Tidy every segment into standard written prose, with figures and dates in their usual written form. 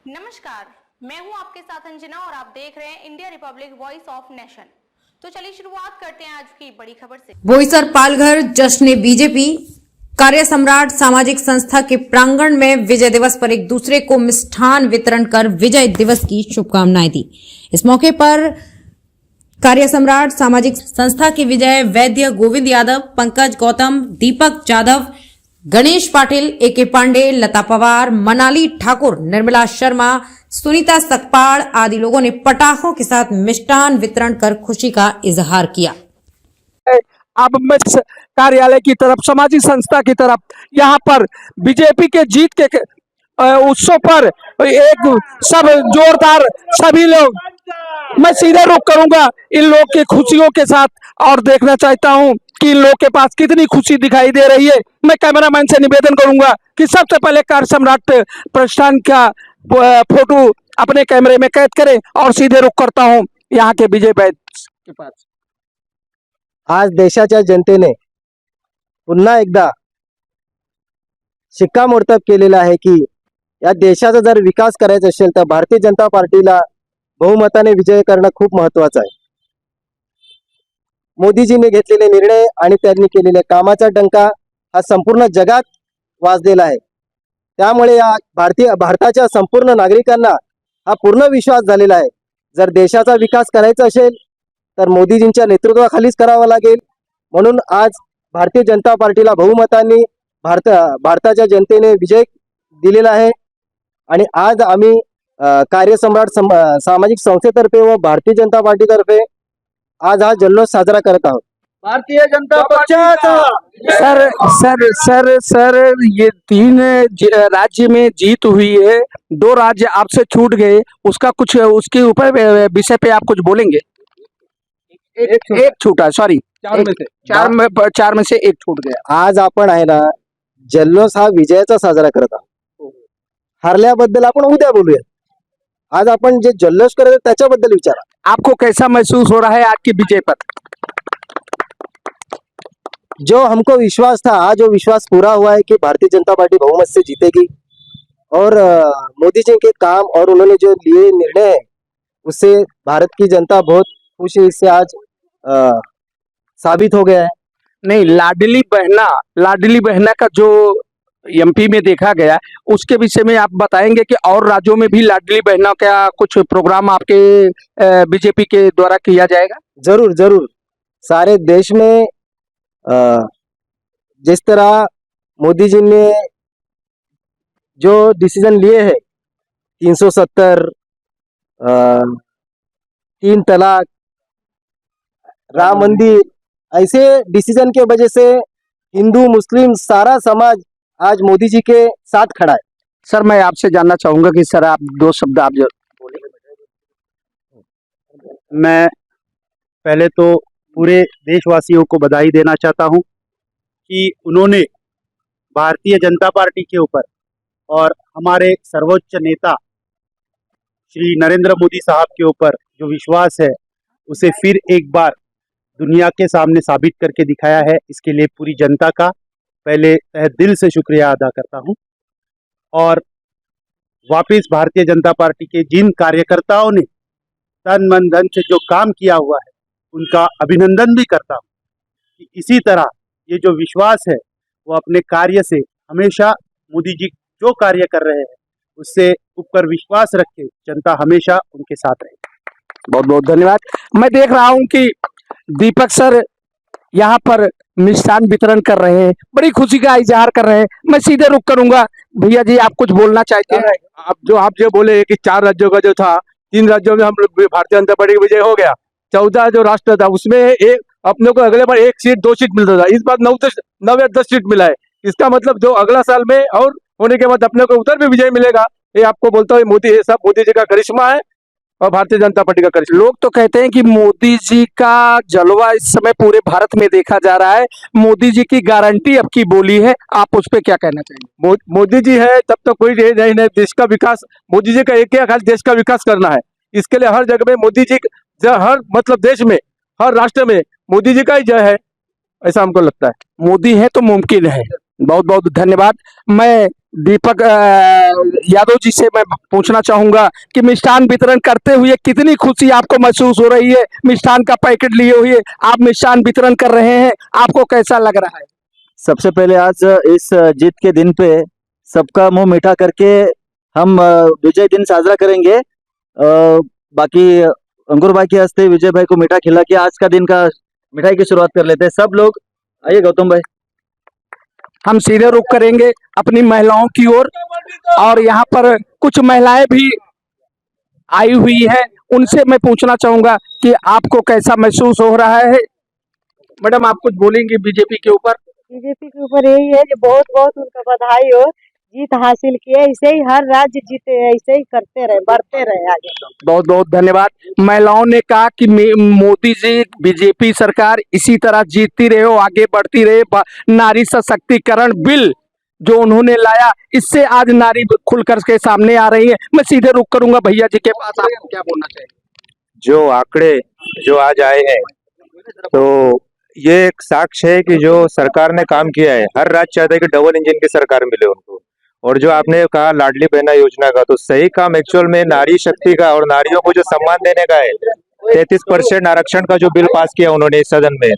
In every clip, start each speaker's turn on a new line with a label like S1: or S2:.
S1: नमस्कार, मैं हूं आपके साथ अंजना और आप देख रहे हैं India Republic voice of nation. तो चलिए शुरुआत करते हैं आज की बड़ी खबर से।
S2: बोईसर पालघर जश्न बीजेपी कार्य सम्राट सामाजिक संस्था के प्रांगण में विजय दिवस पर एक दूसरे को मिष्ठान वितरण कर विजय दिवस की शुभकामनाएं दी। इस मौके पर कार्य सम्राट सामाजिक संस्था के विजय वैद्य, गोविंद यादव, पंकज गौतम, दीपक जाधव, गणेश पाटिल, एके पांडे, लता पवार, मनाली ठाकुर, निर्मला शर्मा, सुनीता सकपाल आदि लोगों ने पटाखों के साथ मिष्ठान वितरण कर खुशी का इजहार किया।
S3: अब मैं कार्यालय की तरफ, सामाजिक संस्था की तरफ, यहाँ पर बीजेपी के जीत के उत्सव पर एक सब जोरदार सभी लोग, मैं सीधे रुख करूंगा इन लोग की खुशियों के साथ और देखना चाहता हूं कि इन लोग के पास कितनी खुशी दिखाई दे रही है। मैं कैमरामैन से निवेदन करूंगा कि सबसे पहले कार्य सम्राट प्रतिष्ठान का फोटो अपने कैमरे में कैद करें और सीधे रुख करता हूं यहाँ के विजय बैच के पास।
S4: आज देशाच्या जनतेने पुन्हा एकदा शिक्कामोर्तब केलेला आहे की या देशाचा जर विकास करायचा असेल तर भारतीय जनता पार्टीला बहुमताने विजय करणं खूप महत्त्वाचं आहे। मोदीजींनी घेतलेले निर्णय आणि त्यांनी केलेल्या कामाचा डंका हा संपूर्ण जगात वाजलेला आहे। त्यामुळे या भारताच्या संपूर्ण नागरिकांना हा पूर्ण विश्वास झालेला आहे, जर देशाचा विकास करायचा असेल तर मोदीजींच्या नेतृत्वाखालीच करावा लागेल। म्हणून आज भारतीय जनता पार्टीला बहुमताने भारताच्या जनतेने विजय दिलेला आहे आणि आज आम्ही कार्यसम्राट सामाजिक संस्थेतर्फे व भारतीय जनता पार्टीतर्फे आज हा जल्लोष साजरा करत आहोत।
S3: Bharatiya Janata party sir sir sir sir ये 3 राज्य में जीत हुई है, 2 राज्य आपसे छूट गए, उसका कुछ उसके ऊपर विषय पे आप कुछ बोलेंगे? एक छूटा, सॉरी, 4 में से एक छूट गया।
S4: आज आपण आहे ना जल्लोष हा विजयाचा साजरा करत आहोत। हरल्याबद्दल आपण उद्या बोलूया, आज आपण जे जल्लोष करत आहोत त्याच्याबद्दल विचारा।
S3: आपको कैसा महसूस हो रहा है आज की विजय पर?
S4: जो हमको विश्वास था, आज वो विश्वास पूरा हुआ है कि भारतीय जनता पार्टी बहुमत से जीतेगी और मोदी जी के काम और उन्होंने जो लिए निर्णय है उससे भारत की जनता बहुत खुश है। इससे आज साबित हो गया है।
S3: नहीं, लाडली बहना का जो एमपी में देखा गया, उसके विषय में आप बताएंगे कि और राज्यों में भी लाडली बहना का कुछ प्रोग्राम आपके बीजेपी के द्वारा किया जाएगा?
S4: जरूर जरूर, सारे देश में जिस तरह मोदी जी ने जो डिसीजन लिए हैं 370, 3 तलाक, राम मंदिर, ऐसे डिसीजन के वजह से हिंदू मुस्लिम सारा समाज आज मोदी जी के साथ खड़ा है।
S3: सर, मैं आपसे जानना चाहूंगा कि सर आप 2 शब्द आप जो
S5: मैं पहले तो पूरे देशवासियों को बधाई देना चाहता हूं कि उन्होंने भारतीय जनता पार्टी के ऊपर और हमारे सर्वोच्च नेता श्री नरेंद्र मोदी साहब के ऊपर जो विश्वास है उसे फिर एक बार दुनिया के सामने साबित करके दिखाया है। इसके लिए पूरी जनता का पहले तहे दिल से शुक्रिया अदा करता हूं और वापस भारतीय जनता पार्टी के जिन कार्यकर्ताओं ने तन मन धन से जो काम किया हुआ है उनका अभिनंदन भी करता हूं कि इसी तरह ये जो विश्वास है वो अपने कार्य से हमेशा मोदी जी जो कार्य कर रहे हैं उससे ऊपर विश्वास रखे जनता हमेशा उनके साथ रहे।
S3: बहुत बहुत धन्यवाद। मैं देख रहा हूं कि दीपक सर यहाँ पर मिष्ठान वितरण कर रहे हैं, बड़ी खुशी का इजहार कर रहे हैं। मैं सीधे रुख करूंगा, भैया जी आप कुछ बोलना चाहते हैं?
S6: आप जो बोले कि 4 राज्यों का जो था, 3 राज्यों में हम भारतीय जनता पार्टी का विजय हो गया। 14 जो राष्ट्र था उसमें एक अपने को अगले बार 1 सीट 2 सीट मिलता था, इस बार 9 या 10 सीट मिला है। इसका मतलब जो अगला साल में और होने के बाद अपने को उधर भी विजय मिलेगा। ये आपको बोलता हूँ मोदी, ये सब मोदी जी का करिश्मा है और भारतीय जनता पार्टी का करिश्मा।
S3: लोग तो कहते हैं कि मोदी जी का जलवा इस समय पूरे भारत में देखा जा रहा है, मोदी जी की गारंटी अब की बोली है, आप उस पर क्या कहना चाहेंगे?
S6: मोदी जी है तब तो कोई नहीं, देश का विकास मोदी जी का एक ही खाली देश का विकास करना है। इसके लिए हर जगह में मोदी जी, हर मतलब देश में, हर राष्ट्र में मोदी जी का ही जय है, ऐसा हमको लगता है।
S3: मोदी है तो मुमकिन है। बहुत बहुत धन्यवाद। मैं दीपक यादव जी से मैं पूछना चाहूंगा कि मिष्ठान वितरण करते हुए कितनी खुशी आपको महसूस हो रही है। मिष्ठान का पैकेट लिए हुए आप मिष्ठान वितरण कर रहे हैं, आपको कैसा लग रहा है?
S4: सबसे पहले आज इस जीत के दिन पे सबका मुंह मीठा करके हम विजय दिन साजरा करेंगे। बाकी अंकुर भाई के हंसते विजय भाई को मीठा खिला के आज का दिन का मिठाई की शुरुआत कर लेते हैं। सब लोग आइए गौतम भाई।
S3: हम सीधे रुख करेंगे अपनी महिलाओं की ओर और यहाँ पर कुछ महिलाएं भी आई हुई हैं, उनसे मैं पूछना चाहूंगा कि आपको कैसा महसूस हो रहा है। मैडम आप कुछ बोलेंगे बीजेपी के ऊपर?
S7: बीजेपी के ऊपर यही है कि बहुत बहुत उनका बधाई हो, जीत हासिल किए, ऐसे ही हर राज्य जीते, ऐसे ही करते रहे, बढ़ते रहे आगे।
S3: बहुत बहुत धन्यवाद। महिलाओं ने कहा कि मोदी जी बीजेपी सरकार इसी तरह जीतती रहे, आगे बढ़ती रहे। नारी सशक्तिकरण बिल जो उन्होंने लाया, इससे आज नारी खुलकर के सामने आ रही है। मैं सीधे रुक करूंगा भैया जी के पास, आपको क्या बोलना चाहिए?
S8: जो आंकड़े जो आज आए हैं तो ये एक साक्ष्य है कि जो सरकार ने काम किया है, हर राज्य चाहता है कि डबल इंजन की सरकार मिले उनको। और जो आपने कहा लाडली बहना योजना का, तो सही काम एक्चुअल में नारी शक्ति का और नारियों को जो सम्मान देने का है। 33% आरक्षण का जो बिल पास किया उन्होंने इस सदन में,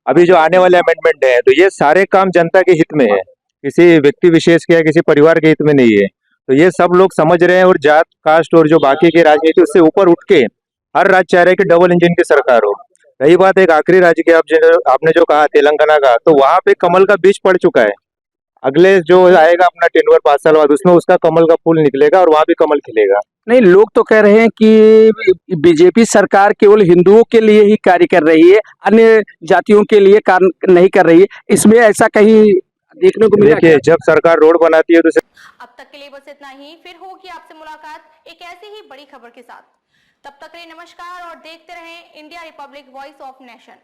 S8: अभी जो आने वाले अमेंडमेंट है, तो ये सारे काम जनता के हित में है, किसी व्यक्ति विशेष के या किसी परिवार के हित में नहीं है। तो ये सब लोग समझ रहे हैं और जात कास्ट और जो बाकी की राजनीति उससे ऊपर उठ के हर राज्य चाह रहे हैं कि डबल इंजन की सरकार हो। रही बात एक आखिरी राज्य की, आपने जो कहा तेलंगाना का, तो वहां पे कमल का बीज पड़ चुका है। अगले जो आएगा अपना टेन्योर 5 साल बाद, उसमें उसका कमल का फूल निकलेगा और वहां भी कमल खिलेगा।
S3: नहीं, लोग तो कह रहे हैं कि बीजेपी सरकार केवल हिंदुओं के लिए ही कार्य कर रही है, अन्य जातियों के लिए कार्य नहीं कर रही है। इसमें ऐसा कहीं देखने को मिला?
S8: देखिए, जब सरकार रोड बनाती है तो
S1: अब तक के लिए बस इतना ही। फिर होगी आपसे मुलाकात एक ऐसी ही बड़ी खबर के साथ। तब तक के लिए नमस्कार और देखते रहें India Republic voice of nation.